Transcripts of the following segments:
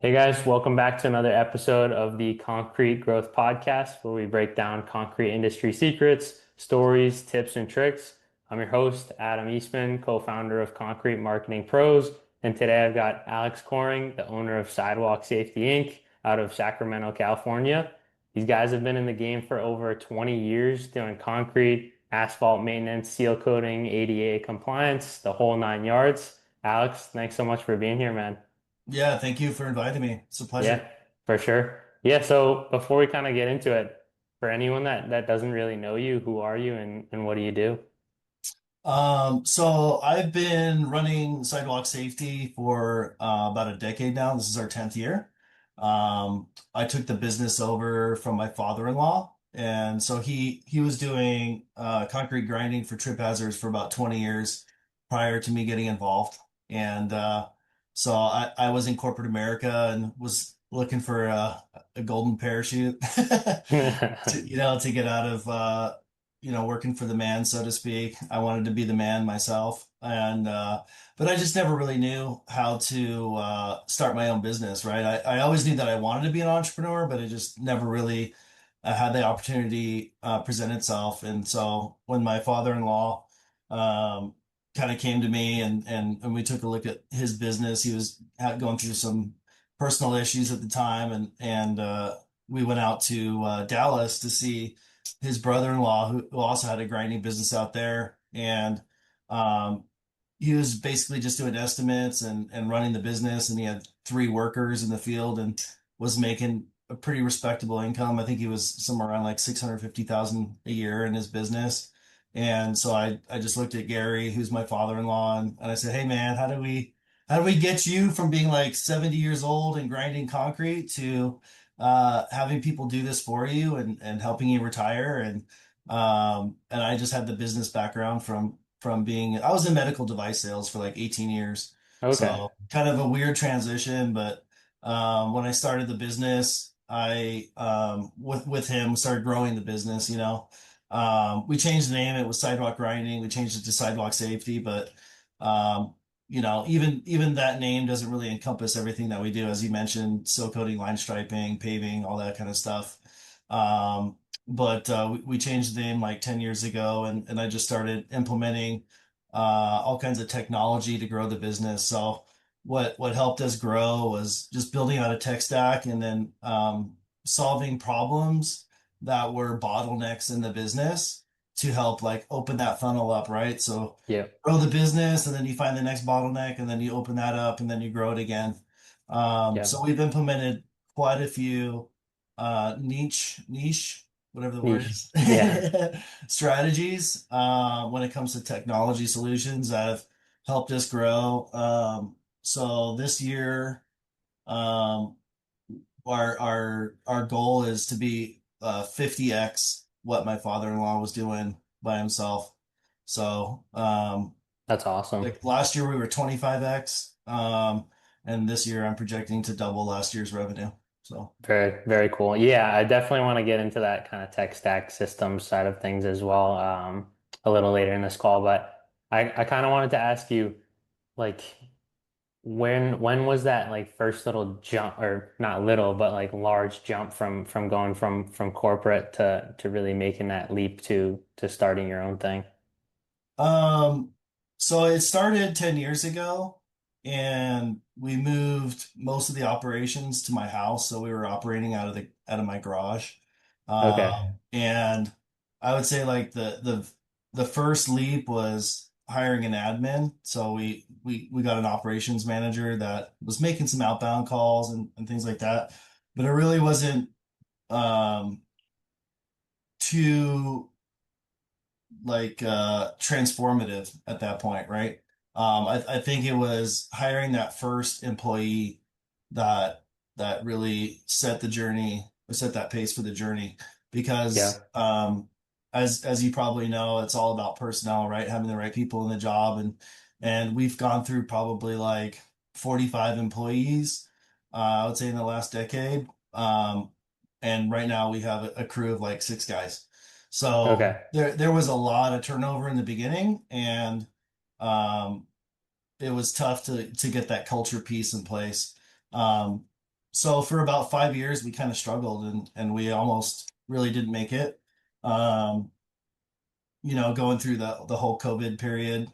Hey guys, welcome back to another episode of the Concrete Growth Podcast, where we break down concrete industry secrets, stories, tips, and tricks. I'm your host, Adam Eastman, co-founder of Concrete Marketing Pros, and today I've got Alex Coring, the owner of Sidewalk Safety Inc. out of Sacramento, California. These guys have been in the game for over 20 years doing concrete, asphalt maintenance, seal coating, ADA compliance, the whole nine yards. Alex, thanks so much for being here, man. Yeah, thank you for inviting me. It's a pleasure. Yeah, for sure. Yeah, so before we kind of get into it, for anyone that doesn't really know you, who are you and what do you do? So I've been running sidewalk safety for about a decade now. This is our 10th year. I took the business over from my father-in-law, and so he was doing concrete grinding for trip hazards for about 20 years prior to me getting involved. And so I was in corporate America and was looking for a golden parachute to get out of working for the man, so to speak. I wanted to be the man myself, and but I just never really knew how to start my own business, right? I always knew that I wanted to be an entrepreneur, but it just never really had the opportunity present itself. And so when my father-in-law kind of came to me and we took a look at his business, he was going through some personal issues at the time, and we went out to Dallas to see his brother-in-law who also had a grinding business out there. And um, he was basically just doing estimates and running the business. And he had three workers in the field and was making a pretty respectable income. I think he was somewhere around like 650,000 a year in his business. And so I just looked at Gary, who's my father-in-law, and I said, "Hey man, how do we get you from being like 70 years old and grinding concrete to having people do this for you and helping you retire?" And I just had the business background from being I was in medical device sales for like 18 years. Okay. So kind of a weird transition, but when I started the business, I with him started growing the business, we changed the name. It was Sidewalk Grinding. We changed it to Sidewalk Safety, but even that name doesn't really encompass everything that we do, as you mentioned, seal coating, line striping, paving, all that kind of stuff. But we changed the name like 10 years ago, and I just started implementing all kinds of technology to grow the business. So what helped us grow was just building out a tech stack and then solving problems that were bottlenecks in the business to help like open that funnel up, right? So Yeah. grow the business and then you find the next bottleneck and then you open that up and then you grow it again. Yeah. So we've implemented quite a few niche, whatever the word Niche. is, Yeah. strategies when it comes to technology solutions that have helped us grow. So this year, um, our goal is to be 50x what my father-in-law was doing by himself. So That's awesome. like last year we were 25x, and this year I'm projecting to double last year's revenue. So Very, very cool. Yeah, I definitely want to get into that kind of tech stack systems side of things as well, a little later in this call. But I kind of wanted to ask you, like, when was that like first little jump, or not little, but like large jump from going from corporate to really making that leap to starting your own thing? um, so it started 10 years ago, and we moved most of the operations to my house. So we were operating out of my garage. Okay. And I would say like the first leap was hiring an admin. So we got an operations manager that was making some outbound calls and things like that. But it really wasn't um too like transformative at that point, right? I think it was hiring that first employee that that really set the journey or set that pace for the journey because Yeah. as you probably know, it's all about personnel, right? Having the right people in the job, and we've gone through probably like 45 employees, I would say in the last decade. And right now we have a crew of like six guys. So Okay. there was a lot of turnover in the beginning, and um, it was tough to get that culture piece in place. Um, So for about 5 years, we kind of struggled and we almost really didn't make it. Um, going through the whole COVID period,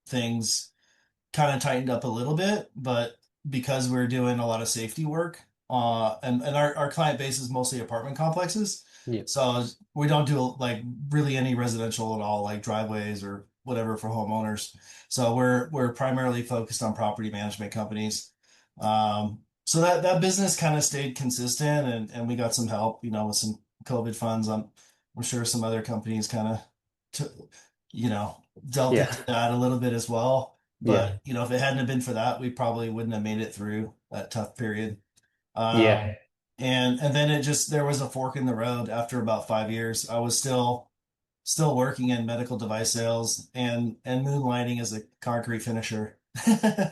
things kind of tightened up a little bit, but because we're doing a lot of safety work, and our client base is mostly apartment complexes, Yeah. so we don't do like really any residential at all, like driveways or whatever for homeowners. So we're primarily focused on property management companies. So that business kind of stayed consistent, and we got some help, with some COVID funds. I'm sure some other companies kind of took, dealt Yeah. into that a little bit as well. Yeah. But if it hadn't have been for that, we probably wouldn't have made it through that tough period. Yeah. And then there was a fork in the road after about 5 years. I was still working in medical device sales and moonlighting as a concrete finisher. So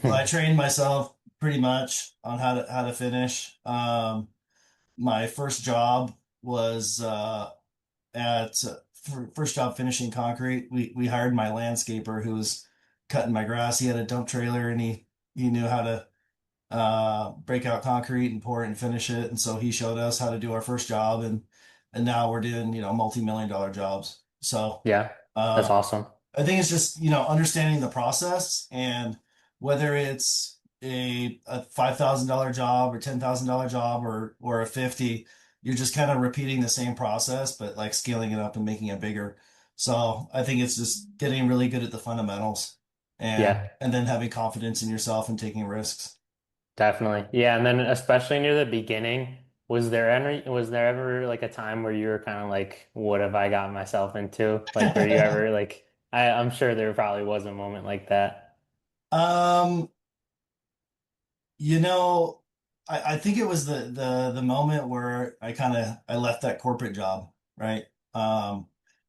I trained myself pretty much on how to finish. My first job was at first job finishing concrete. We hired my landscaper who was cutting my grass. He had a dump trailer and he knew how to break out concrete and pour it and finish it. And so he showed us how to do our first job, and now we're doing multi-million dollar jobs. So Yeah. That's uh, awesome. I think it's just understanding the process, and whether it's a $5,000 job or $10,000 job or a 50, you're just kind of repeating the same process, but like scaling it up and making it bigger. So I think it's just getting really good at the fundamentals Yeah. and then having confidence in yourself and taking risks. Definitely. Yeah. And then especially near the beginning, was there ever like a time where you were kind of like, what have I got myself into? Like, were you ever like, I'm sure there probably was a moment like that. Um, You know, I think it was the moment where I left that corporate job, right? I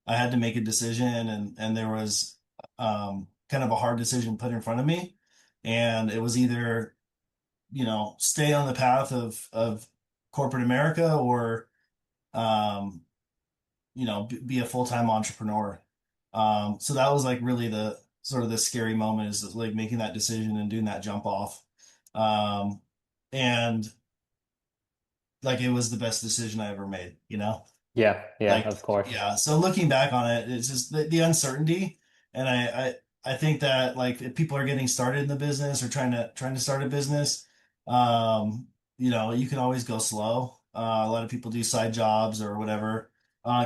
had to make a decision, and there was kind of a hard decision put in front of me, and it was either, stay on the path of corporate America or um, be a full-time entrepreneur. So that was like really the sort of the scary moment, is like making that decision and doing that jump off. Um, and like it was the best decision I ever made. Yeah. Yeah. Like, Of course. yeah. So looking back on it, it's just the uncertainty. And I think that like if people are getting started in the business or trying to start a business, you can always go slow. A lot of people do side jobs or whatever.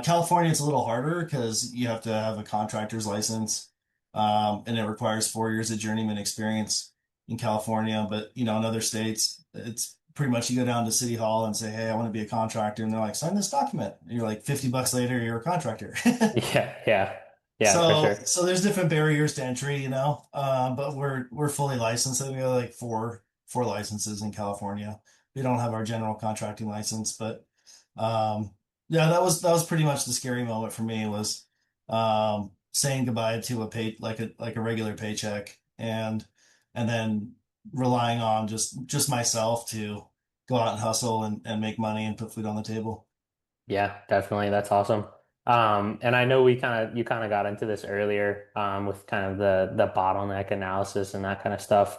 California, it's a little harder because you have to have a contractor's license, and it requires 4 years of journeyman experience in California. But in other states, it's pretty much you go down to City Hall and say, "Hey, I want to be a contractor," and they're like, "Sign this document." And you're like, $50 later, you're a contractor. Yeah. Yeah. Yeah. For So, sure. so there's different barriers to entry, but we're fully licensed. I think we have like four licenses in California. We don't have our general contracting license, but um, yeah, that was pretty much the scary moment for me, was saying goodbye to a pay like a regular paycheck, and then relying on just myself to go out and hustle and make money and put food on the table. Yeah, definitely. That's awesome. And I know you kind of got into this earlier, with kind of the bottleneck analysis and that kind of stuff.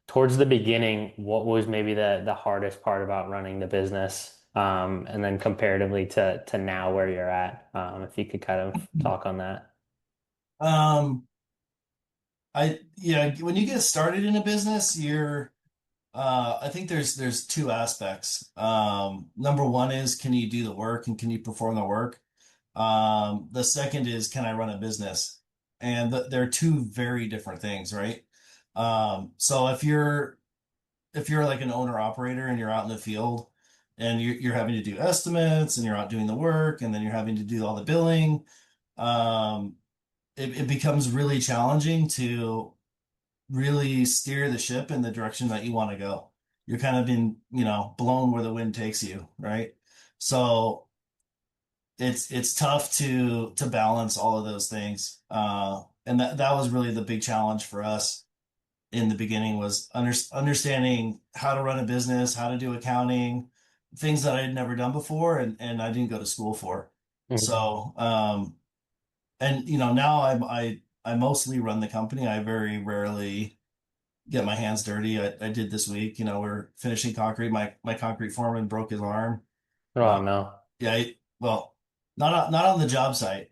Towards the beginning, what was maybe the hardest part about running the business? And then comparatively to now where you're at, if you could kind of talk on that. Um, yeah, when you get started in a business, I think there's two aspects. Number one is, can you do the work and can you perform the work? The second is, can I run a business? And they're two very different things, right? So if you're like an owner operator and you're out in the field and you're having to do estimates and you're out doing the work and then you're having to do all the billing, um, it becomes really challenging to really steer the ship in the direction that you want to go. You're kind of blown where the wind takes you, right? So it's tough to balance all of those things. And that was really the big challenge for us in the beginning, was understanding how to run a business, how to do accounting, things that I had never done before and I didn't go to school for. Mhm. So and now I mostly run the company. I very rarely get my hands dirty. I did this week. We're finishing concrete. My concrete foreman broke his arm. Uh, Oh no. yeah, well, not on the job site.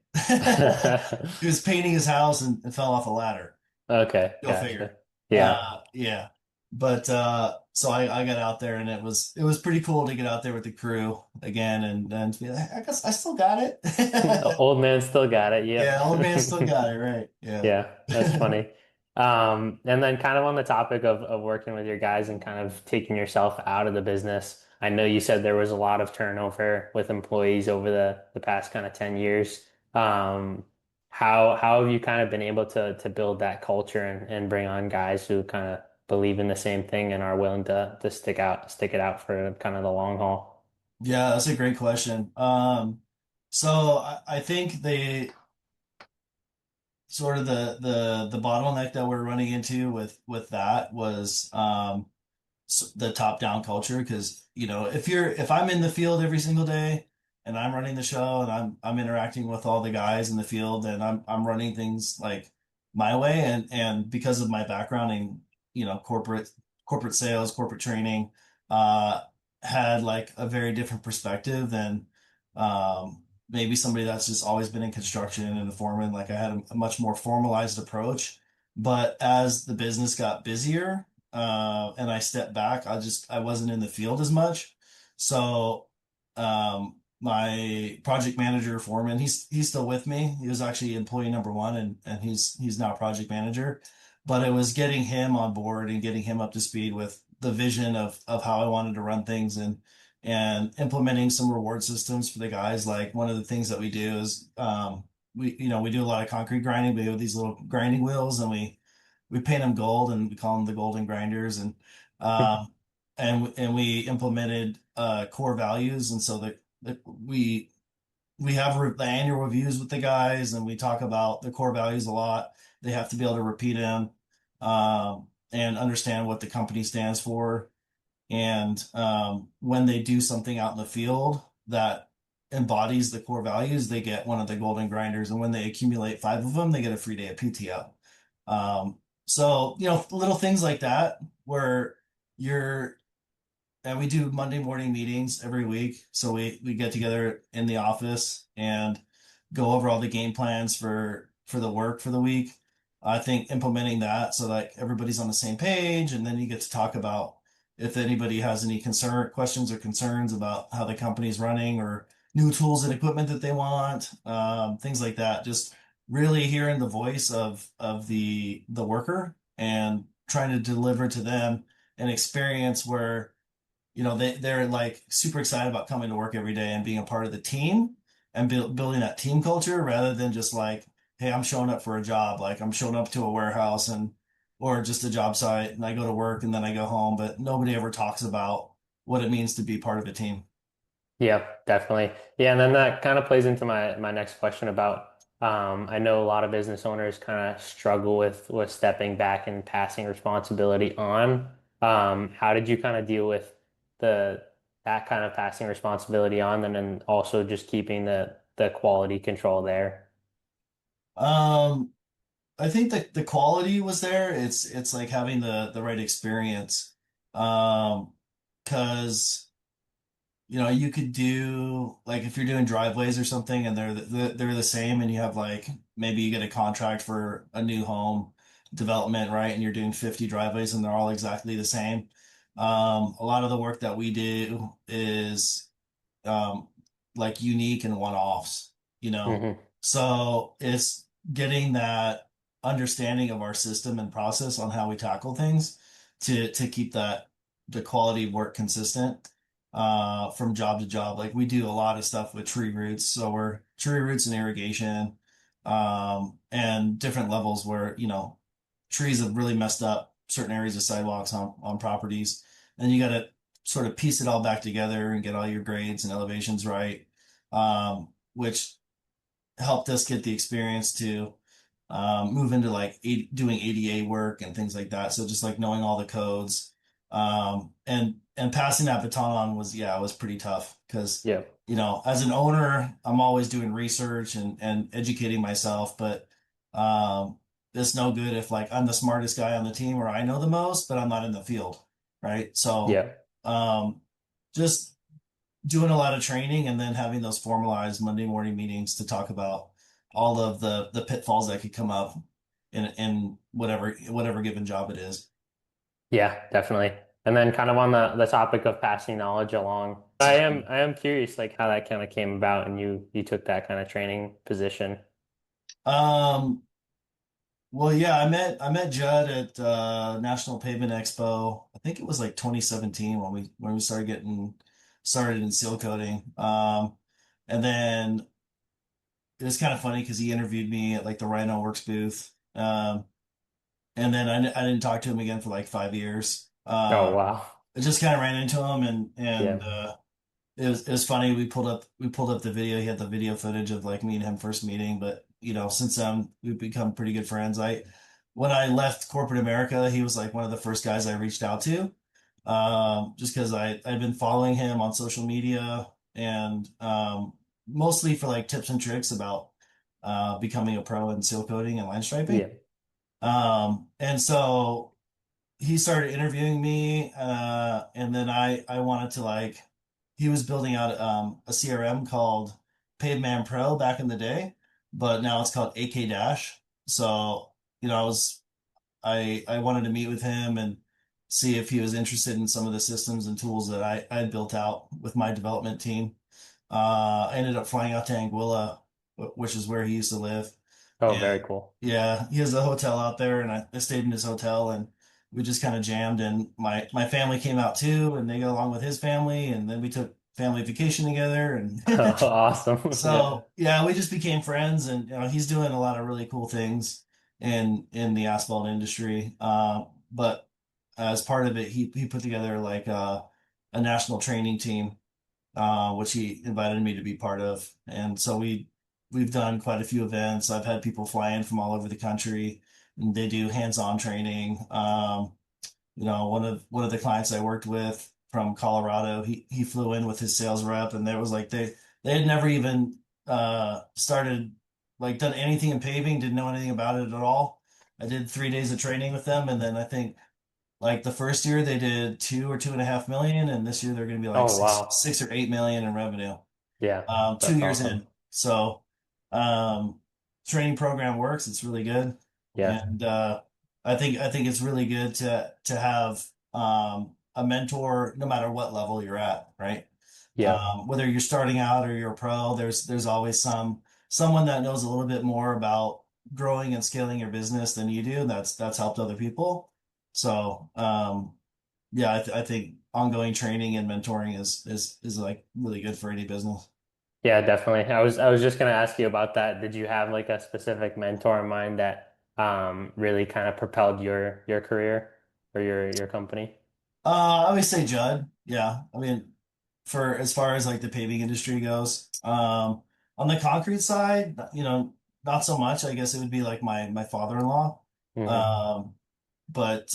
He was painting his house and fell off a ladder. Okay, Go gotcha. figure. Yeah. Yeah. But so I got out there and it was pretty cool to get out there with the crew again and to be like, I guess I still got it. Old man still got it. Yep. Yeah, old man still got it, right. Yeah. Yeah, that's funny. And then kind of on the topic of working with your guys and kind of taking yourself out of the business, I know you said there was a lot of turnover with employees over the past kind of 10 years. Um, how have you kind of been able to build that culture and bring on guys who kind of believe in the same thing and are willing to stick it out for kind of the long haul? Yeah, that's a great question. So I think the sort of the bottleneck that we're running into with that was the top-down culture because if I'm in the field every single day and I'm running the show and I'm interacting with all the guys in the field and I'm running things like my way and because of my background in corporate sales, corporate training, uh had like a very different perspective than maybe somebody that's just always been in construction and a foreman. Like I had a much more formalized approach. But as the business got busier, and I stepped back. I wasn't in the field as much. So my project manager foreman, he's still with me. He was actually employee number one and he's now project manager. But it was getting him on board and getting him up to speed with the vision of how I wanted to run things and implementing some reward systems for the guys. Like one of the things that we do is we do a lot of concrete grinding. We have these little grinding wheels and we paint them gold and we call them the golden grinders um and we implemented core values and so that we have the annual reviews with the guys and we talk about the core values a lot. They have to be able to repeat them and understand what the company stands for. And when they do something out in the field that embodies the core values, they get one of the golden grinders. And when they accumulate five of them, they get a free day of PTO. So, little things like that where you're, and we do Monday morning meetings every week. So we get together in the office and go over all the game plans for the work for the week. I think implementing that so that everybody's on the same page, and then you get to talk about if anybody has any questions or concerns about how the company's running or new tools and equipment that they want, things like that. Just really hearing the voice of the worker and trying to deliver to them an experience where they're like super excited about coming to work every day and being a part of the team and building that team culture rather than just like, hey, I'm showing up for a job. Like I'm showing up to a warehouse and or just a job site and I go to work and then I go home, but nobody ever talks about what it means to be part of a team. Yep, definitely. Yeah, and then that kind of plays into my next question about I know a lot of business owners kind of struggle with stepping back and passing responsibility on. How did you kind of deal with the that kind of passing responsibility on and then also just keeping the quality control there? Um, I think that the quality was there. It's like having the right experience. Because you could do like if you're doing driveways or something and they're the same and you have like maybe you get a contract for a new home development, right? And you're doing 50 driveways and they're all exactly the same. A lot of the work that we do is um, like unique and one-offs, you know. Hmm. So it's getting that understanding of our system and process on how we tackle things to keep the quality of work consistent from job to job. Like we do a lot of stuff with tree roots, so we're tree roots and irrigation, and different levels where trees have really messed up certain areas of sidewalks on properties, and you got to sort of piece it all back together and get all your grades and elevations right, which helped us get the experience to move into like doing ADA work and things like that. So just like knowing all the codes, and passing that baton on was pretty tough because Yep. as an owner, I'm always doing research and educating myself, but it's no good if like I'm the smartest guy on the team or I know the most, but I'm not in the field, right? So Yeah. um, just doing a lot of training and then having those formalized Monday morning meetings to talk about all of the pitfalls that could come up in whatever given job it is. Yeah, definitely. And then kind of on the topic of passing knowledge along, I am curious like how that kind of came about and you took that kind of training position. Um, well, yeah, I met Judd at National Pavement Expo. I think it was like 2017 when we started getting started in seal coating. And then it was kind of funny because he interviewed me at like the Rhino Works booth. And then I didn't talk to him again for like 5 years. Oh wow. I just kind of ran into him and Yeah. it was funny. We pulled up the video. He had the video footage of like me and him first meeting, but since then we've become pretty good friends. When I left corporate America, he was like one of the first guys I reached out to, just because I'd been following him on social media and mostly for like tips and tricks about becoming a pro in seal coating and line striping. Yeah. And so he started interviewing me, and then I wanted to like he was building out a CRM called Paveman Pro back in the day, but now it's called AK Dash. So I wanted to meet with him and see if he was interested in some of the systems and tools that I had built out with my development team. I ended up flying out to Anguilla, which is where he used to live. Oh, very And cool. yeah, he has a hotel out there, and I stayed in his hotel, and we just kind of jammed. And my family came out too, and they got along with his family, and then we took family vacation together, and Awesome. Yeah. so yeah, we just became friends. And he's doing a lot of really cool things in the asphalt industry. But as part of it, he put together like a national training team, which he invited me to be part of. And so we've done quite a few events. I've had people fly in from all over the country, and they do hands-on training. One of the clients I worked with from Colorado, he flew in with his sales rep, and there was like they had never even started like done anything in paving, didn't know anything about it at all. I did 3 days of training with them, and then I think like the first year they did 2 or 2.5 million, and this year they're going to be like Oh six, wow. 6 or 8 million in revenue. Yeah, 2 years awesome. in. So, um, training program works. It's really good, Yeah. and I think it's really good to have a mentor, no matter what level you're at, right? Yeah. Whether you're starting out or you're a pro, there's always someone that knows a little bit more about growing and scaling your business than you do. That's helped other people. So, yeah, I think ongoing training and mentoring is like really good for any business. Yeah, definitely. I was just gonna ask you about that. Did you have like a specific mentor in mind that really kind of propelled your career or your company? I always say Judd. Yeah. I mean, for as far as like the paving industry goes, on the concrete side, not so much. I guess it would be like my father-in-law. Hmm. Um, but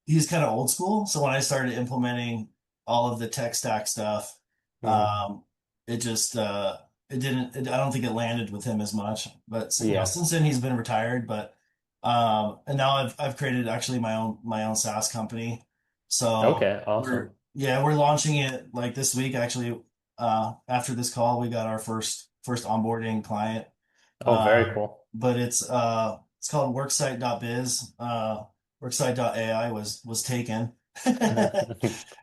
he's kind of old school. So when I started implementing all of the tech stack stuff, Hmm. um, it just it didn't. I don't think it landed with him as much. But Yeah. since then he's been retired. But and now I've created actually my own SaaS company. So Okay, awesome. we're launching it like this week actually. After this call, we got our first onboarding client. Oh, very Um, cool. but it's called worksite.biz. Worksite.ai was taken.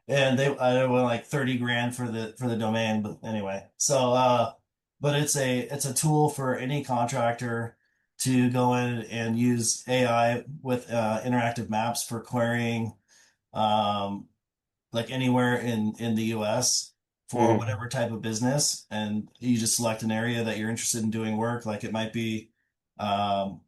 And I went like 30 grand for the domain, but anyway. So but it's a tool for any contractor to go in and use AI with interactive maps for querying um like anywhere in the US for Hmm. whatever type of business, and you just select an area that you're interested in doing work. Like it might be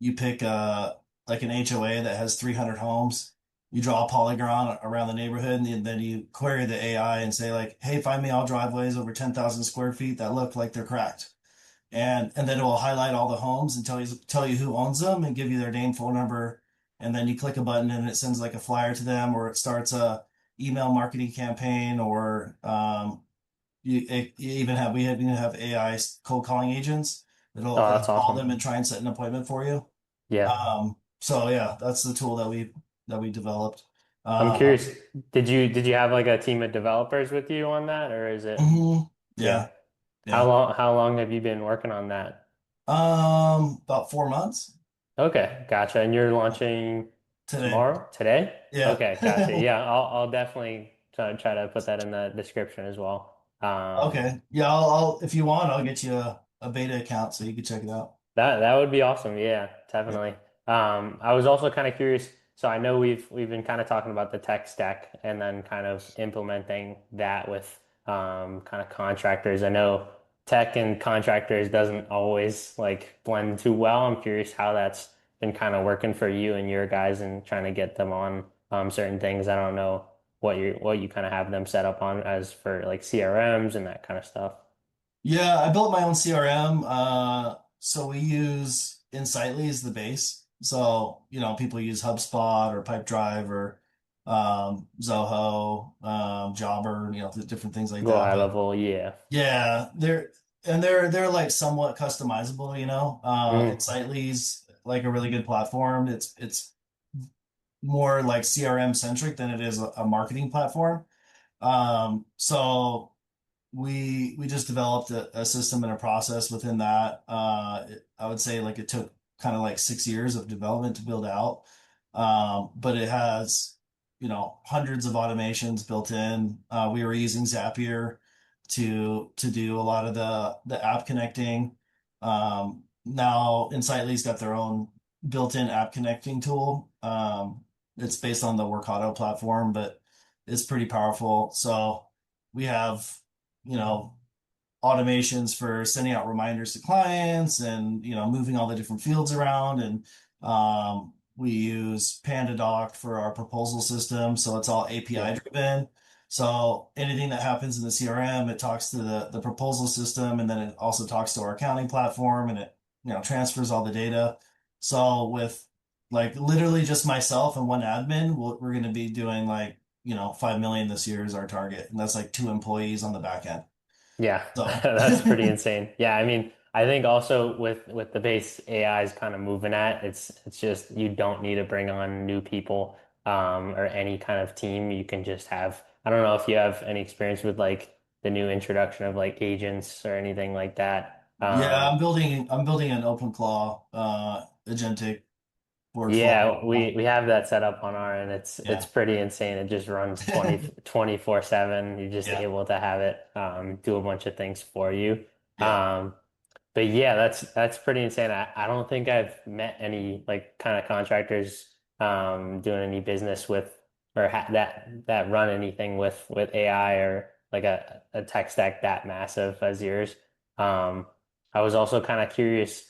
you pick like an HOA that has 300 homes. You draw a polygon around the neighborhood, and then you query the AI and say like, "Hey, find me all driveways over 10,000 square feet that look like they're cracked." And then it will highlight all the homes and tell you who owns them and give you their name, phone number, and then you click a button and it sends like a flyer to them, or it starts a email marketing campaign, or we even have AI cold calling agents Oh, that'll that's call awesome. them and try and set an appointment for you. Yeah. So yeah, that's the tool that we developed. I'm Uh, curious, did you have like a team of developers with you on that, or is it yeah. yeah, yeah. How long have you been working on that? About 4 months Okay, gotcha. And you're launching today. tomorrow? Today? Yeah. Okay, gotcha. Yeah, I'll definitely try to put that in the description as well. Okay. Yeah, I'll if you want, I'll get you a beta account so you can check it out. That would be awesome. Yeah, Yeah. definitely. I was also kind of curious. So I know we've been kind of talking about the tech stack and then kind of implementing that with kind of contractors. I know tech and contractors doesn't always like blend too well. I'm curious how that's been kind of working for you and your guys and trying to get them on certain things. I don't know what you kind of have them set up on as for like CRMs and that kind of stuff. Yeah, I built my own CRM. So we use Insightly as the base. So, people use HubSpot or Pipedrive or Zoho, Jobber, different things like Go that. high But level, yeah. yeah, they're like somewhat customizable. Mm, Insightly's like a really good platform. It's more like CRM centric than it is a marketing platform. So we just developed a system and a process within that. I would say like it took kind of like 6 years of development to build out. But it has, hundreds of automations built in. We were using Zapier to do a lot of the app connecting. Now Insightly's got their own built-in app connecting tool. It's based on the Workato platform, but it's pretty powerful. So we have, you know, automations for sending out reminders to clients and, moving all the different fields around. And we use PandaDoc for our proposal system. So it's all API yeah. driven. So anything that happens in the CRM, it talks to the proposal system, and then it also talks to our accounting platform, and it, transfers all the data. So with like literally just myself and one admin, we're going to be doing like, 5 million this year is our target. And that's like 2 employees on the back end. Yeah, So that's pretty insane. Yeah, I mean, I think also with the base AI is kind of moving at, it's just you don't need to bring on new people or any kind of team. You can just have, I don't know if you have any experience with like the new introduction of like agents or anything like that. yeah, I'm building an OpenClaw agentic workflow Yeah, right now. we have that set up on our end. It's Yeah. pretty insane. It just runs 24/7. You're just Yeah. able to have it do a bunch of things for you. Yeah. Um, But yeah, that's pretty insane. I don't think I've met any like kind of contractors doing any business with or ha that run anything with AI or like a tech stack that massive as yours. Um, I was also kind of curious.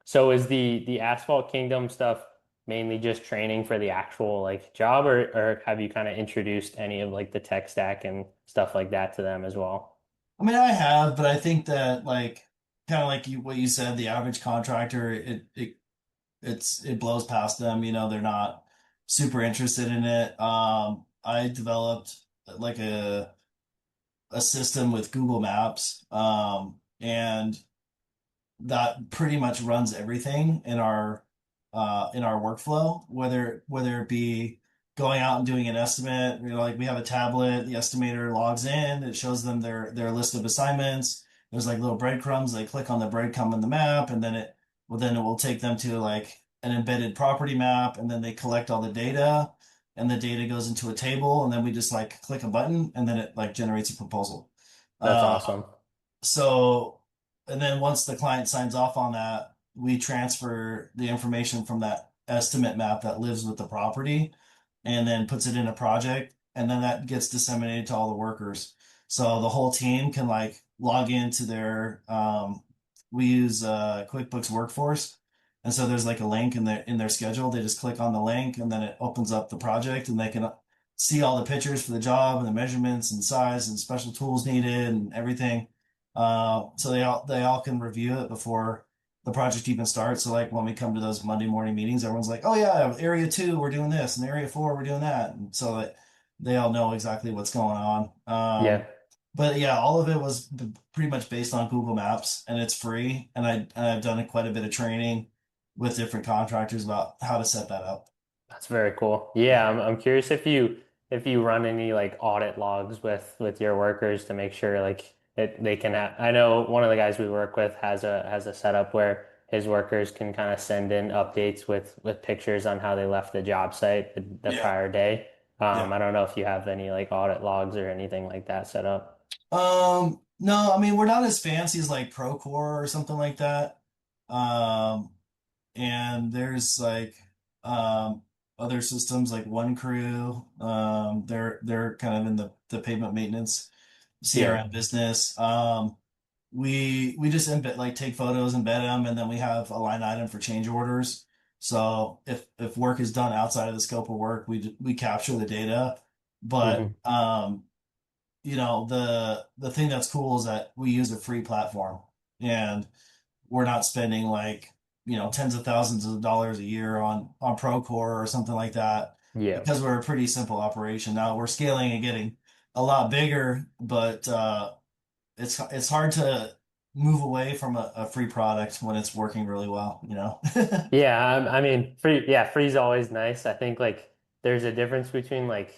So is the Asphalt Kingdom stuff mainly just training for the actual like job, or have you kind of introduced any of like the tech stack and stuff like that to them as well? I mean, I have, but I think that like kind of like what you said, the average contractor, it blows past them. They're not super interested in it. I developed like a system with Google Maps, and that pretty much runs everything in our workflow, whether it be going out and doing an estimate. Like we have a tablet, the estimator logs in, it shows them their list of assignments. There's like little breadcrumbs. They click on the breadcrumb in the map, and then it will take them to like an embedded property map, and then they collect all the data, and the data goes into a table, and then we just like click a button, and then it like generates a proposal. That's Uh, awesome. so, and then once the client signs off on that, we transfer the information from that estimate map that lives with the property and then puts it in a project. And then that gets disseminated to all the workers. So the whole team can like log into we use QuickBooks Workforce. And so there's like a link in their schedule. They just click on the link and then it opens up the project and they can see all the pictures for the job and the measurements and size and special tools needed and everything. So they all can review it before the project even starts. So like when we come to those Monday morning meetings, everyone's like, "Oh yeah, area 2 we're doing this, and area 4 we're doing that," and so that they all know exactly what's going on. Yeah. But yeah, all of it was pretty much based on Google Maps, and it's free. And I've done quite a bit of training with different contractors about how to set that up. That's very cool. Yeah, I'm curious if you run any like audit logs with your workers to make sure like they can have, I know one of the guys we work with has a setup where his workers can kind of send in updates with pictures on how they left the job site the Yeah. prior day. Yeah. I don't know if you have any like audit logs or anything like that set up. No, I mean, we're not as fancy as like Procore or something like that. Um, and there's like um other systems like One Crew. They're kind of in the pavement maintenance Yeah. CRM business. We just embed like take photos, embed them, and then we have a line item for change orders. So if work is done outside of the scope of work, we capture the data. But Hmm. the thing that's cool is that we use a free platform, and we're not spending like tens of thousands of dollars a year on Procore or something like that Yeah. because we're a pretty simple operation. Now we're scaling and getting a lot bigger, but it's hard to move away from a free product when it's working really well, you know? Yeah, I mean, free's always nice. I think like there's a difference between like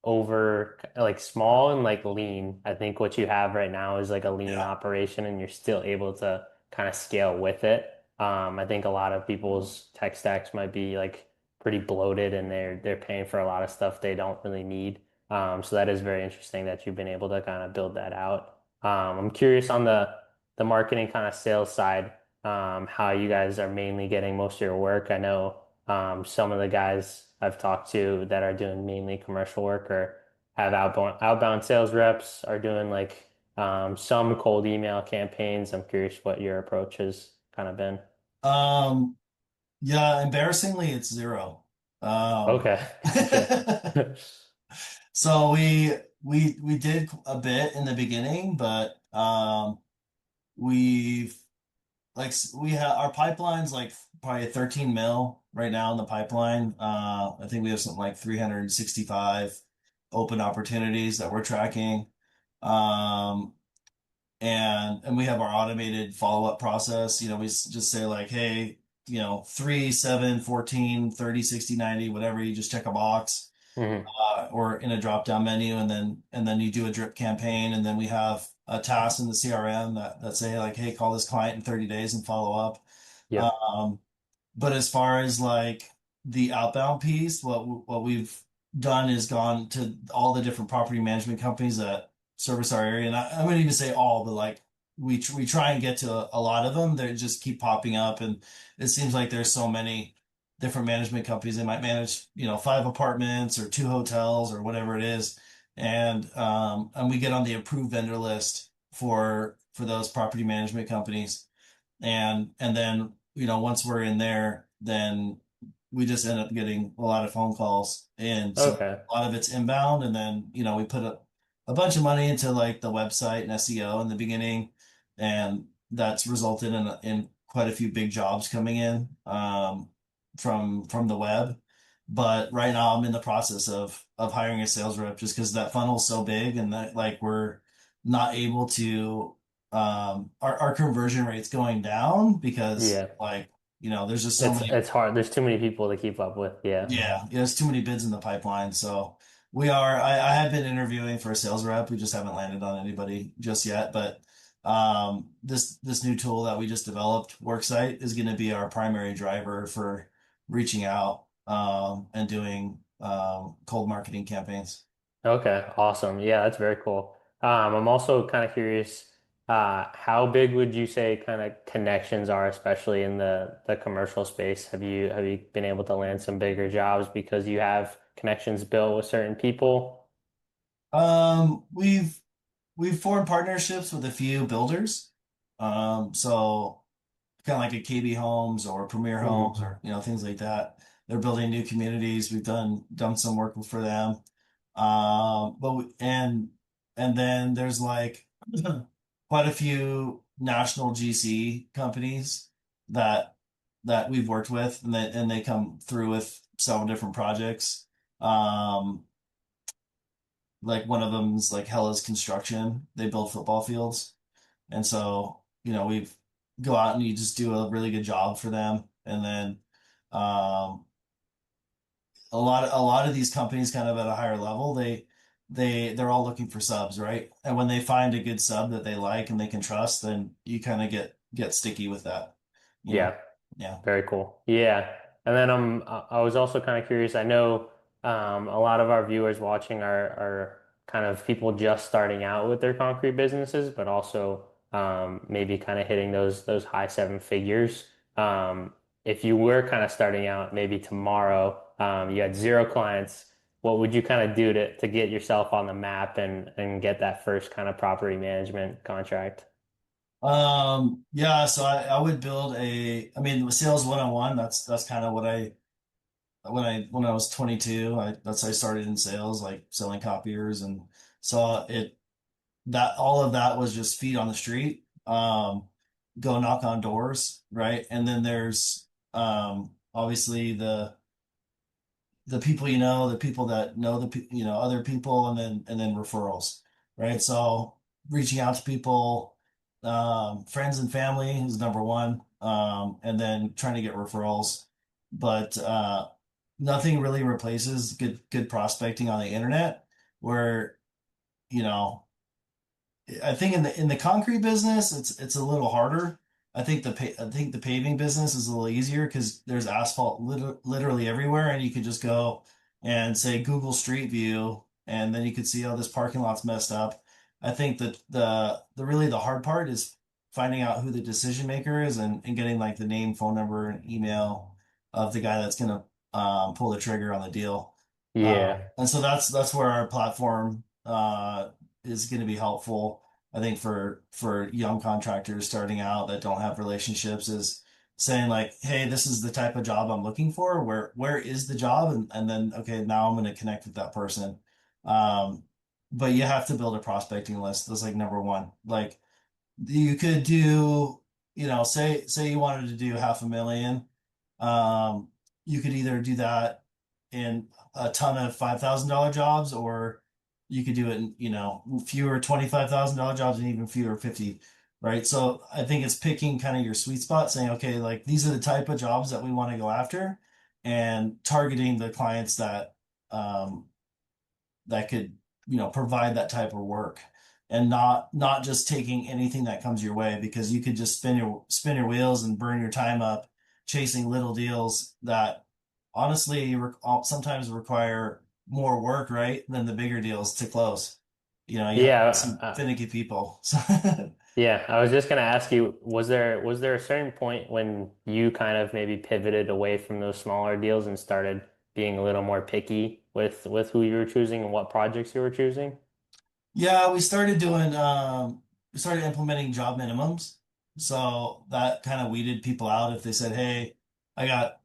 over like small and like lean. I think what you have right now is like a lean Yeah. operation and you're still able to kind of scale with it. I think a lot of people's tech stacks might be like pretty bloated and they're paying for a lot of stuff they don't really need. So that is very interesting that you've been able to kind of build that out. I'm curious on the marketing kind of sales side, how you guys are mainly getting most of your work. I know some of the guys I've talked to that are doing mainly commercial work or have outbound sales reps are doing like some cold email campaigns. I'm curious what your approach has kind of been. Um, yeah, embarrassingly, it's zero. Um, Okay, gotcha. so we did a bit in the beginning, but we've we have our pipeline's like probably 13 mil right now in the pipeline. I think we have something like 365 open opportunities that we're tracking. Um, and we have our automated follow-up process. We just say like, hey, 3, 7, 14, 30, 60, 90, whatever, you just check a box Hmm. or in a drop-down menu, and then you do a drip campaign, and then we have a task in the CRM that say like, hey, call this client in 30 days and follow up. Yep. Um, but as far as like the outbound piece, what we've done is gone to all the different property management companies that service our area, and I wouldn't even say all, but like we try and get to a lot of them. They just keep popping up, and it seems like there's so many different management companies. They might manage 5 apartments or 2 hotels or whatever it is, and we get on the approved vendor list for those property management companies. And then, once we're in there, then we just end up getting a lot of phone calls. And so Okay. a lot of it's inbound. And then, we put a bunch of money into like the website and SEO in the beginning. And that's resulted in quite a few big jobs coming in from the web. But right now I'm in the process of hiring a sales rep just because that funnel's so big and that like we're not able to our conversion rate's going down because Yeah. like there's just so many. It's hard. There's too many people to keep up with. Yeah. Yeah, there's too many bids in the pipeline. So I have been interviewing for a sales rep. We just haven't landed on anybody just yet, but this new tool that we just developed, Worksite, is going to be our primary driver for reaching out and doing cold marketing campaigns. Okay, awesome. Yeah, that's very cool. I'm also kind of curious, how big would you say kind of connections are, especially in the commercial space? Have you been able to land some bigger jobs because you have connections built with certain people? We've formed partnerships with a few builders. So kind of like a KB Homes or Premier Hmm. Homes or things like that. They're building new communities. We've done some work for them. And then there's like quite a few national GC companies that we've worked with, and they come through with several different projects. Um, like one of them's like Hella's Construction. They build football fields. And so, we've go out and you just do a really good job for them. And then um, a lot of these companies kind of at a higher level, they're all looking for subs, right? And when they find a good sub that they like and they can trust, then you kind of get sticky with that, you know? Yeah. Yeah. Very cool. Yeah. And then I was also kind of curious. I know a lot of our viewers watching are kind of people just starting out with their concrete businesses, but also maybe kind of hitting those high seven figures. If you were kind of starting out maybe tomorrow, you had zero clients, what would you kind of do to get yourself on the map and get that first kind of property management contract? Yeah, so I would build I mean, with sales 101, that's kind of what when I was 22, I started in sales, like selling copiers, and so that all of that was just feet on the street, go knock on doors, right? And then there's obviously the people the people that know other people, and then referrals, right? So reaching out to people, friends and family is number one, and then trying to get referrals. But nothing really replaces good prospecting on the internet, where you know I think in the concrete business, it's a little harder. I think the paving business is a little easier because there's asphalt literally everywhere, and you could just go and say Google Street View, and then you could see, oh, this parking lot's messed up. I think that the really the hard part is finding out who the decision maker is, and getting like the name, phone number, and email of the guy that's gonna pull the trigger on the deal. Yeah. And so that's where our platform is going to be helpful. I think for young contractors starting out that don't have relationships, is saying like, hey, this is the type of job I'm looking for. Where is the job? And then okay, now I'm going to connect with that person. Um, but you have to build a prospecting list. That's like number one. Like you could do, say you wanted to do 500,000. Um, you could either do that in a ton of $5,000 jobs, or you could do it in, fewer $25,000 jobs, and even fewer 50, right? So I think it's picking kind of your sweet spot, saying, okay, like these are the type of jobs that we want to go after, and targeting the clients um, that could, provide that type of work, and not just taking anything that comes your way, because you could just spin your wheels and burn your time up chasing little deals that honestly sometimes require more work, right, than the bigger deals to close. You have Yeah. some finicky people. So Yeah, I was just gonna ask you, was there a certain point when you kind of maybe pivoted away from those smaller deals and started being a little more picky with who you were choosing and what projects you were choosing? yeah, we started implementing job minimums. So that kind of weeded people out. If they said, hey, I got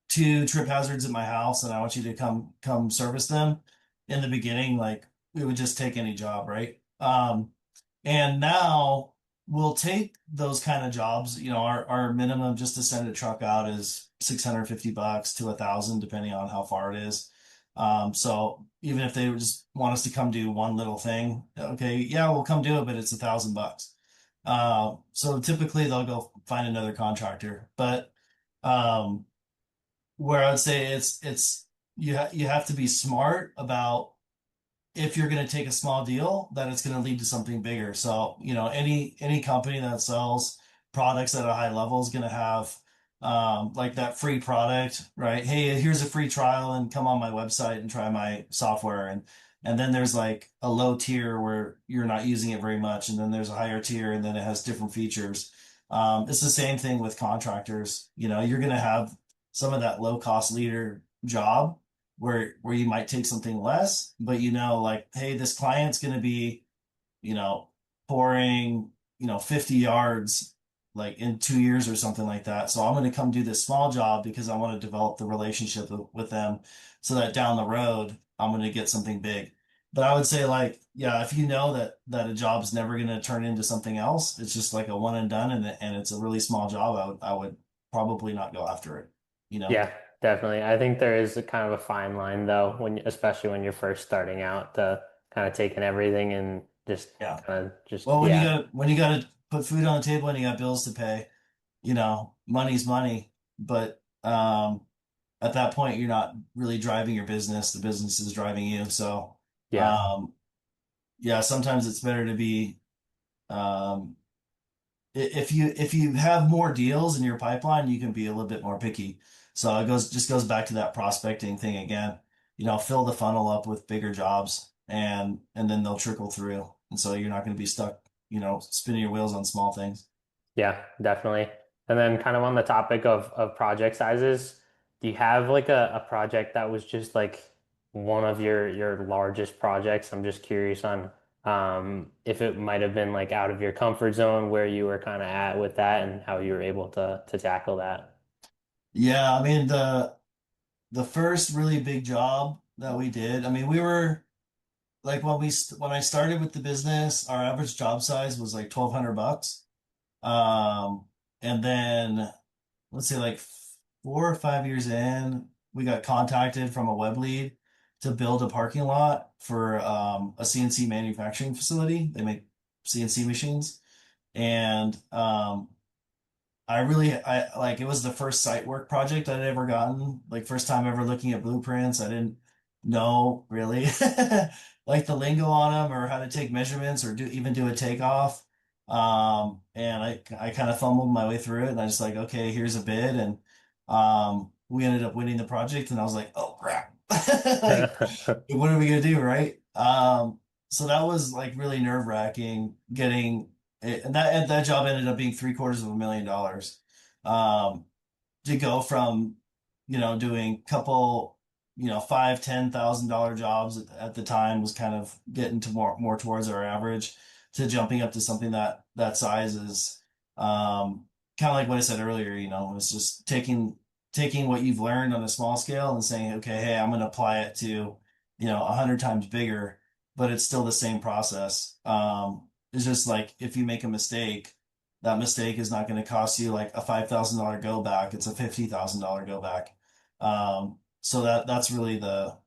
two trip hazards at my house and I want you to come service them, in the beginning, like we would just take any job, right? And now we'll take those kind of jobs. Our minimum just to send a truck out is $650 to 1,000, depending on how far it is. So even if they just want us to come do one little thing, okay, yeah, we'll come do it, but it's $1,000. So typically they'll go find another contractor. But um, where I'd say it's you have to be smart about, if you're going to take a small deal, that it's going to lead to something bigger. So, any company that sells products at a high level is going to have like that free product, right? Hey, here's a free trial and come on my website and try my software. And then there's like a low tier where you're not using it very much. And then there's a higher tier, and then it has different features. It's the same thing with contractors. You're going to have some of that low cost leader job where you might take something less, but like, hey, this client's going to be, you know, pouring, 50 yards like in 2 years or something like that. So I'm going to come do this small job because I want to develop the relationship with them, so that down the road I'm going to get something big. But I would say, like, yeah, if you know that a job's never going to turn into something else, it's just like a one and done, and it's a really small job, I would probably not go after it, you know? Yeah, definitely. I think there is a kind of a fine line though, especially when you're first starting out, to kind of taking everything and just Yeah. kind of just Well, yeah. when you got to put food on the table and you got bills to pay, money's money. but at that point you're not really driving your business, the business is driving you. So Yeah. um, yeah, sometimes it's better to be um, if you have more deals in your pipeline, you can be a little bit more picky. So it goes back to that prospecting thing again. Fill the funnel up with bigger jobs and then they'll trickle through. And so you're not going to be stuck, spinning your wheels on small things. Yeah, definitely. And then kind of on the topic of project sizes, do you have like a project that was just like one of your largest projects? I'm just curious on if it might have been like out of your comfort zone where you were kind of at with that and how you were able to tackle that. Yeah, I mean the first really big job that we did, I mean we were like when I started with the business, our average job size was like 1,200 bucks. Um, and then let's say like 4 or 5 years in, we got contacted from a web lead to build a parking lot for a CNC manufacturing facility. They make CNC machines, and I like it was the first site work project I'd ever gotten. Like first time ever looking at blueprints. I didn't know really like the lingo on them or how to take measurements or do a takeoff. And I kind of fumbled my way through it and I just like, okay, here's a bid. And we ended up winning the project and I was like, oh crap. Like, what are we gonna do, right? So that was like really nerve-wracking getting and that job ended up being $750,000 um, to go from doing couple $5,000-$10,000 jobs at the time was kind of getting to more towards our average to jumping up to something that size is kind of like what I said earlier. It's just taking what you've learned on a small scale and saying, okay, hey, I'm going to apply it to 100 times bigger, but it's still the same process. It's just like if you make a mistake, that mistake is not going to cost you like a $5,000 go back. It's a $50,000 go back. So that's really the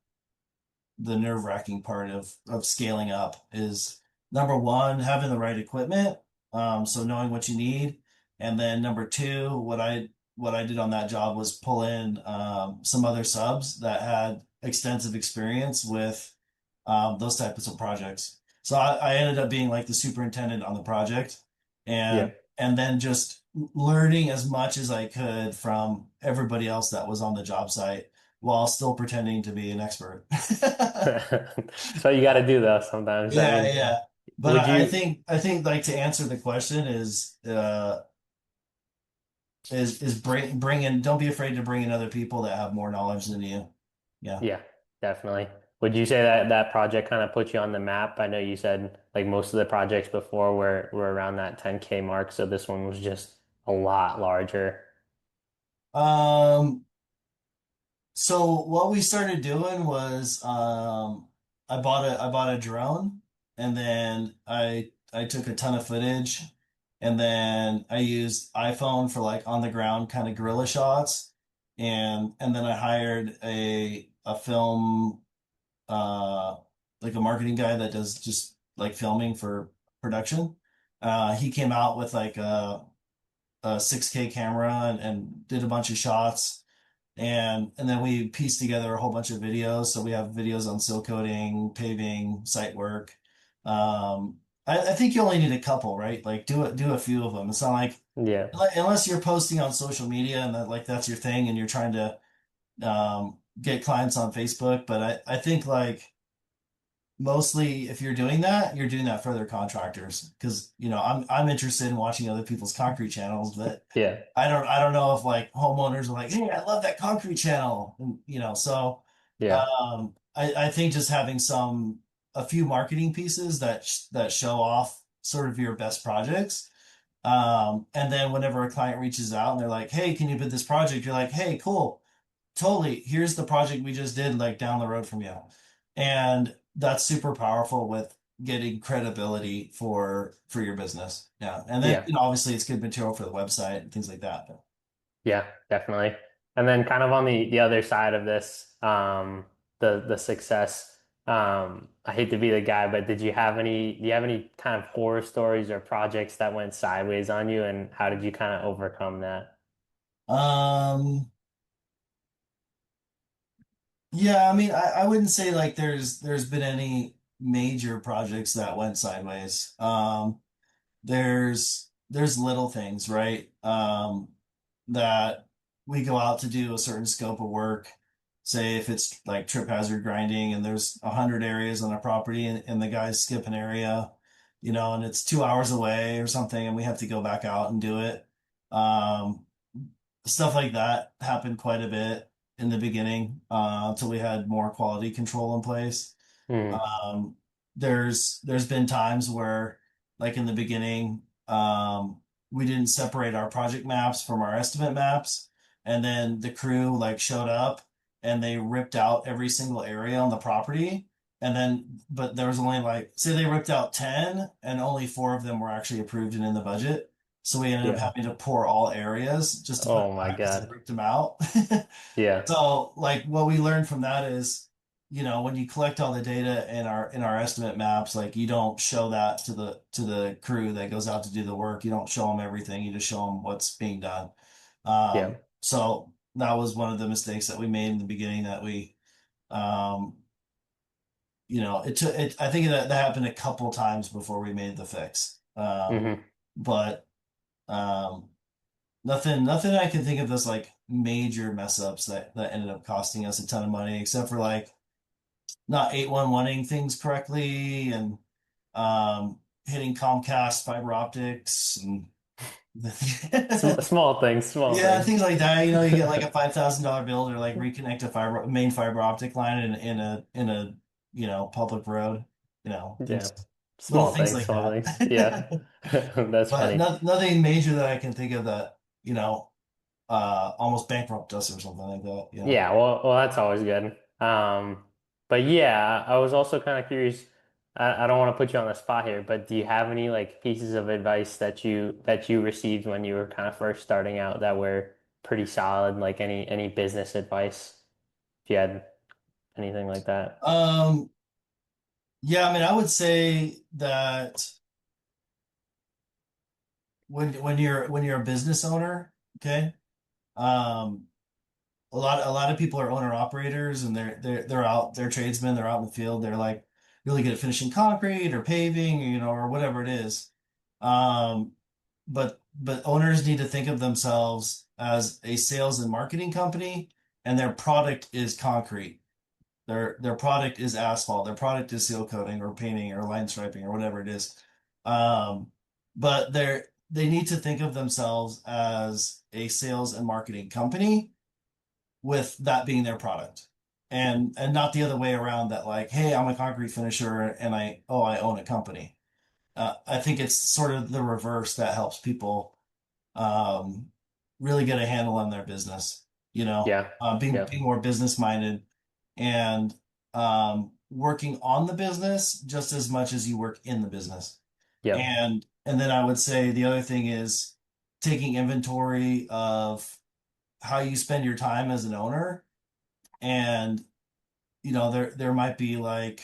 nerve-wracking part of scaling up is number one, having the right equipment. So knowing what you need. And then number two, what I did on that job was pull in some other subs that had extensive experience with those types of projects. So I ended up being like the superintendent on the project Yeah. and then just learning as much as I could from everybody else that was on the job site while still pretending to be an expert. So you got to do that sometimes. I Yeah, mean, yeah. But would you? I think like to answer the question is bring in don't be afraid to bring in other people that have more knowledge than you. Yeah. Yeah, definitely. Would you say that that project kind of put you on the map? I know you said like most of the projects before were around that 10K mark, so this one was just a lot larger. Um, so what we started doing was I bought a drone and then I took a ton of footage and then I used iPhone for like on the ground kind of guerrilla shots and then I hired a film like a marketing guy that does just like filming for production. He came out with like a 6K camera and did a bunch of shots and then we pieced together a whole bunch of videos. So we have videos on seal coating, paving, site work. I think you only need a couple, right? Like do a few of them. It's not like Yeah. unless you're posting on social media and that's your thing and you're trying to get clients on Facebook. But I think like mostly if you're doing that for other contractors because I'm interested in watching other people's concrete channels, but Yeah. I don't know if like homeowners are like, hey, I love that concrete channel, and so Yeah. I think just having a few marketing pieces that show off sort of your best projects. And then whenever a client reaches out and they're like, hey, can you bid this project? You're like, hey, cool. Totally. Here's the project we just did like down the road from you. And that's super powerful with getting credibility for your business. Yeah. And then, Yeah. obviously it's good material for the website and things like that. But Yeah, definitely. And then kind of on the other side of this, the success, I hate to be the guy, but do you have any kind of horror stories or projects that went sideways on you and how did you kind of overcome that? Um, yeah, I mean, I wouldn't say like there's been any major projects that went sideways. There's little things, right? That we go out to do a certain scope of work. Say if it's like trip hazard grinding and there's 100 areas on a property and the guys skip an area, and it's 2 hours away or something, and we have to go back out and do it. Um, Stuff like that happened quite a bit in the beginning, until we had more quality control in place. Mm, Um, there's been times where, like in the beginning, we didn't separate our project maps from our estimate maps, and then the crew like showed up and they ripped out every single area on the property. And then, but there was only like, say they ripped out 10 and only four of them were actually approved and in the budget. So we ended up yeah. having to pour all areas just to put Oh it my back because they God. ripped them out. Yeah. So, like, what we learned from that is, when you collect all the data in our estimate maps, like you don't show that to the crew that goes out to do the work. You don't show them everything. You just show them what's being done. Yeah. So that was one of the mistakes that we made in the beginning that um, it took it. I think that happened a couple times before we made the fix. Hmm. But um, nothing I can think of as like major mess ups that ended up costing us a ton of money, except for like not 811ing things correctly and hitting Comcast fiber optics and Small things, small yeah, things. things like that. You get like a $5,000 bill to like reconnect a main fiber optic line in a public road. Yeah. Things, little things Small things. Yeah. like that. That's But funny. nothing major that I can think of that almost bankrupt us or something like that. Yeah, well, that's always good. But yeah, I was also kind of curious. I don't want to put you on the spot here, but do you have any like pieces of advice that you received when you were kind of first starting out that were pretty solid, like any business advice, if you had anything like that? Um, yeah, I mean, I would say that when you're a business owner, okay, um, a lot of people are owner operators and they're tradesmen, they're out in the field, they're like really good at finishing concrete or paving, or whatever it is. Um, but owners need to think of themselves as a sales and marketing company, and their product is concrete. Their product is asphalt. Their product is seal coating or painting or line striping or whatever it is. Um, but they need to think of themselves as a sales and marketing company with that being their product. And not the other way around that like, hey, I'm a concrete finisher and I own a company. I think it's sort of the reverse that helps people um, really get a handle on their business, Yeah. being Yeah. being more business minded and working on the business just as much as you work in the business. Yep. And then I would say the other thing is taking inventory of how you spend your time as an owner. And there might be like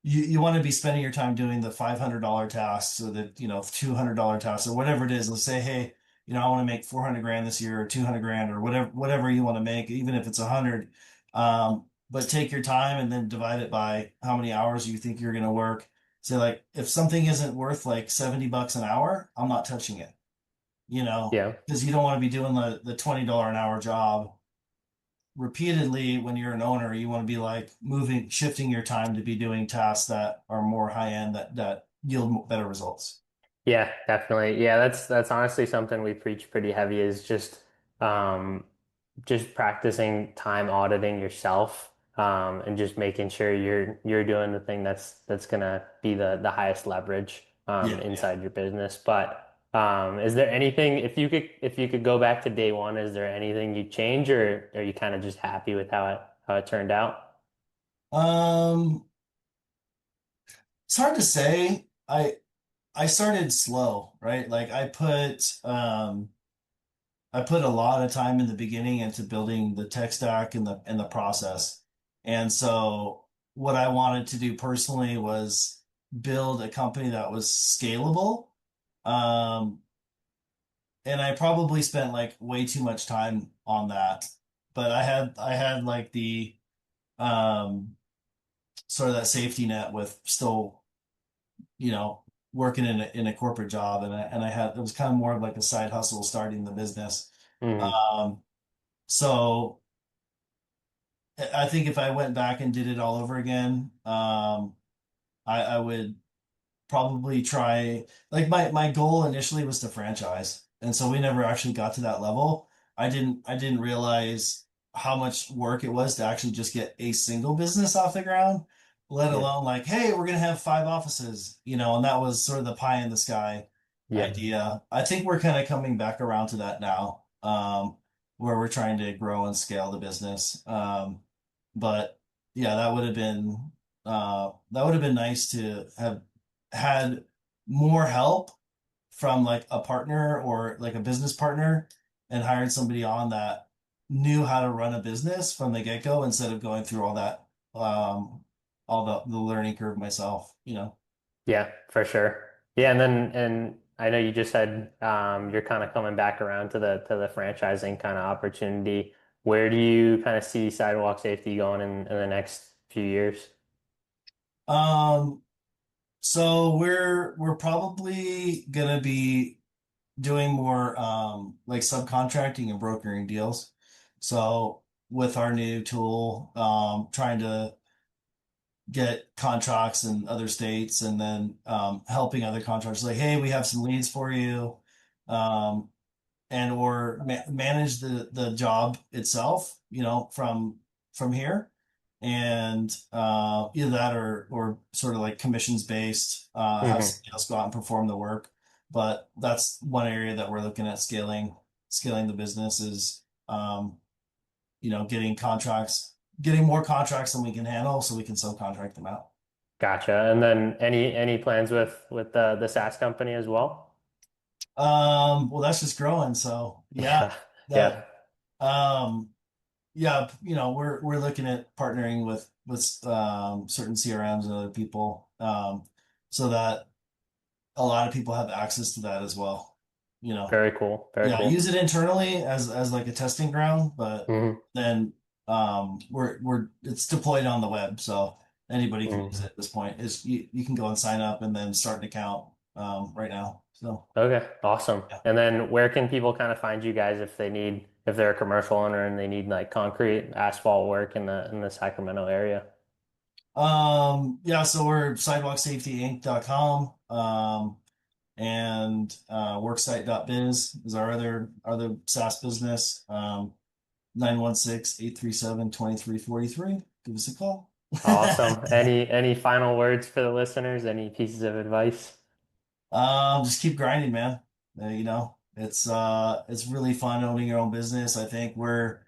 you want to be spending your time doing the $500 tasks or the $200 tasks or whatever it is. Let's say, hey, I want to make 400 grand this year or 200 grand or whatever you want to make, even if it's 100. But take your time and then divide it by how many hours you think you're going to work. Say like if something isn't worth like $70 an hour, I'm not touching it, Yeah. because you don't want to be doing the $20 an hour job repeatedly. When you're an owner, you want to be like shifting your time to be doing tasks that are more high end that yield better results. Yeah, definitely. Yeah, that's honestly something we preach pretty heavy is um just practicing time auditing yourself and just making sure you're doing the thing that's gonna be the highest leverage Yeah, yeah. inside your business. But is there anything if you could go back to day one, is there anything you'd change or are you kind of just happy with how it turned out? Um, it's hard to say. I started slow, right? Like I put a lot of time in the beginning into building the tech stack and the process. And so what I wanted to do personally was build a company that was scalable. Um, and I probably spent like way too much time on that. But I had like the um sort of that safety net with still, you know, working in a corporate job, and I had, it was kind of more of like a side hustle starting the business. Hmm. Um, so I think if I went back and did it all over again, I would probably try, like my goal initially was to franchise. And so we never actually got to that level. I didn't realize how much work it was to actually just get a single business off the ground, let Yeah. alone like, hey, we're gonna have 5 offices, and that was sort of the pie in the sky Yeah. idea. I think we're kind of coming back around to that now, where we're trying to grow and scale the business. But yeah, that would have been nice to have had more help from like a partner or like a business partner, and hired somebody on that knew how to run a business from the get-go instead of going through all that, all the learning curve myself. Yeah, for sure. Yeah, and I know you just said you're kind of coming back around to the franchising kind of opportunity. Where do you kind of see sidewalk safety going in the next few years? Um, so we're probably gonna be doing more like subcontracting and brokering deals. So with our new tool, trying to get contracts in other states, and then helping other contractors like, hey, we have some leads for you, um, and or manage the job itself, from here, and either that or sort of like commissions based, have Hmm. somebody else go out and perform the work. But that's one area that we're looking at scaling the business is, getting more contracts than we can handle so we can subcontract them out. Gotcha. And then any plans with the SaaS company as well? Well, that's just growing. So yeah, Yeah. that, Yeah. um, yeah, we're looking at partnering with certain CRMs and other people, so that a lot of people have access to that as well. You know, Very cool. Very yeah, cool. use it internally as like a testing ground, but Hmm. then we're it's deployed on the web, so anybody can use Hmm. it at this point. Is you can go and sign up and then start an account right now. So Okay. Awesome. yeah. And then where can people kind of find you guys if they're a commercial owner and they need like concrete asphalt work in the Sacramento area? Yeah, so we're sidewalksafetyinc.com, and worksite.biz is our other SaaS business. 916-837-2343. Give us a call. Awesome. Any final words for the listeners? Any pieces of advice? Just keep grinding, man. It's really fun owning your own business. I think we're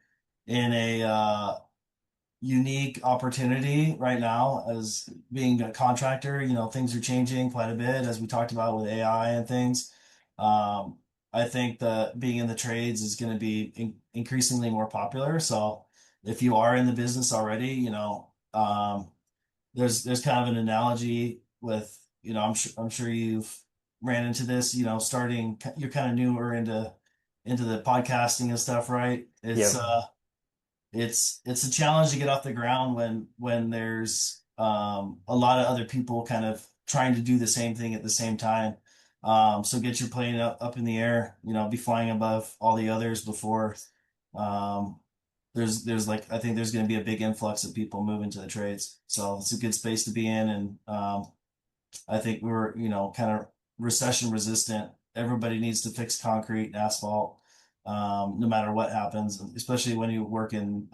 in a unique opportunity right now as being a contractor. Things are changing quite a bit, as we talked about with AI and things. Um, I think that being in the trades is going to be increasingly more popular. So if you are in the business already, there's kind of an analogy with, I'm sure you've ran into this, starting, you're kind of newer into the podcasting and stuff, right? It's Yep. uh it's a challenge to get off the ground when there's a lot of other people kind of trying to do the same thing at the same time. So get your plane up in the air, be flying above all the others before, um, there's like, I think there's going to be a big influx of people moving to the trades. So it's a good space to be in, and I think we're, kind of recession resistant. Everybody needs to fix concrete and asphalt, no matter what happens, especially when you work in,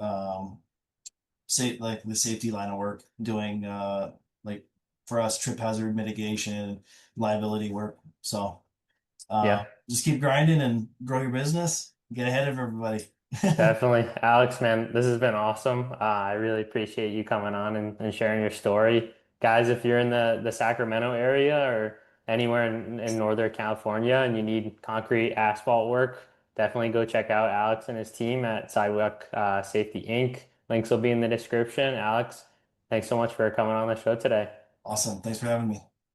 like the safety line of work, doing, like for us, trip hazard mitigation, liability work. So Yeah. just keep grinding and grow your business, get ahead of everybody. Definitely. Alex, man, this has been awesome. I really appreciate you coming on and sharing your story. Guys, if you're in the Sacramento area or anywhere in Northern California and you need concrete asphalt work, definitely go check out Alex and his team at Sidewalk Safety Inc. Links will be in the description. Alex, thanks so much for coming on the show today. Awesome. Thanks for having me.